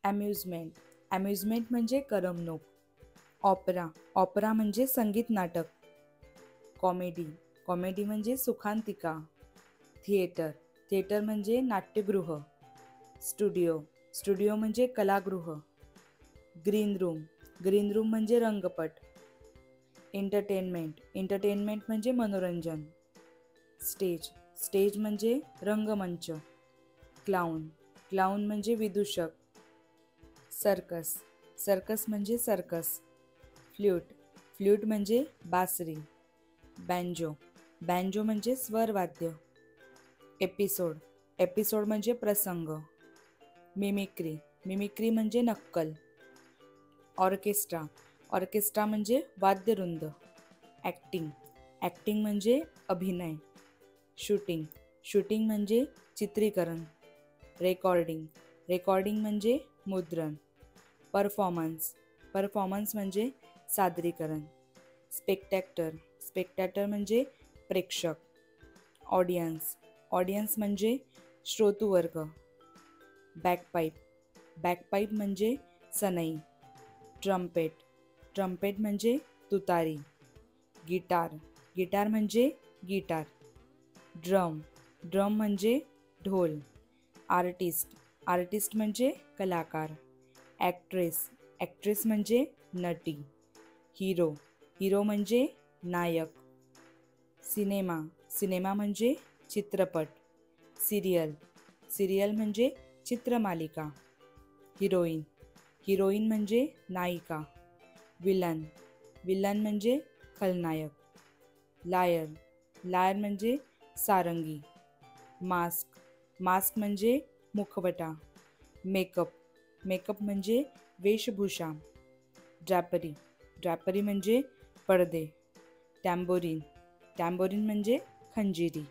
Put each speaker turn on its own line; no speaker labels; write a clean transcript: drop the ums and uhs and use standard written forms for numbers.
Amusement, amusement म्हणजे करमणूक. ऑपरा, ऑपरा म्हणजे संगीत नाटक. कॉमेडी, कॉमेडी म्हणजे सुखांतिका. थिएटर, थिएटर म्हणजे नाट्यगृह. स्टुडिओ, स्टुडिओ म्हणजे कलागृह. ग्रीन रूम, ग्रीन रूम म्हणजे रंगपट. एंटरटेनमेंट, एंटरटेनमेंट म्हणजे मनोरंजन. स्टेज, स्टेज म्हणजे रंगमंच. क्लाउन, क्लाउन म्हणजे विदूषक. सर्कस, सर्कस म्हणजे सर्कस. फ्ल्यूट, फ्ल्यूट म्हणजे बासरी. बँजो, बँजो म्हणजे स्वरवाद्य. एपिसोड, एपिसोड म्हणजे प्रसंग. मिमिक्री, मिमिक्री म्हणजे नक्कल. ऑर्केस्ट्रा, ऑर्केस्ट्रा म्हणजे वाद्यवृंद. ॲक्टिंग, ॲक्टिंग म्हणजे अभिनय. शूटिंग, शूटिंग म्हणजे चित्रीकरण. रेकॉर्डिंग, रेकॉर्डिंग म्हणजे मुद्रण. परफॉर्मन्स, परफॉर्मन्स म्हणजे सादरीकरण. स्पेक्टॅक्टर, स्पेक्टॅक्टर म्हणजे प्रेक्षक. ऑडियन्स, ऑडियन्स म्हणजे श्रोतृवर्ग. बॅकपाईप, बॅकपाईप म्हणजे सनई. ट्रम्पेट, ट्रम्पेट म्हणजे तुतारी. गिटार, गिटार म्हणजे गिटार. ड्रम, ड्रम म्हणजे ढोल. आर्टिस्ट, आर्टिस्ट म्हणजे कलाकार. ॲक्ट्रेस, ॲक्ट्रेस म्हणजे नटी. हिरो, हिरो म्हणजे नायक. सिनेमा, सिनेमा म्हणजे चित्रपट. सिरियल, सिरियल म्हणजे चित्रमालिका. हिरोईन, हिरोईन म्हणजे नायिका. विलन, विलन म्हणजे खलनायक. लायर, लायर म्हणजे सारंगी. मास्क, मास्क म्हणजे मुखवटा. मेकअप, मेकअप म्हणजे वेशभूषा. ड्रॅपरी, ड्रॅपरी म्हणजे पडदे. टॅम्बोरिन, टॅम्बोरिन म्हणजे खंजिरी.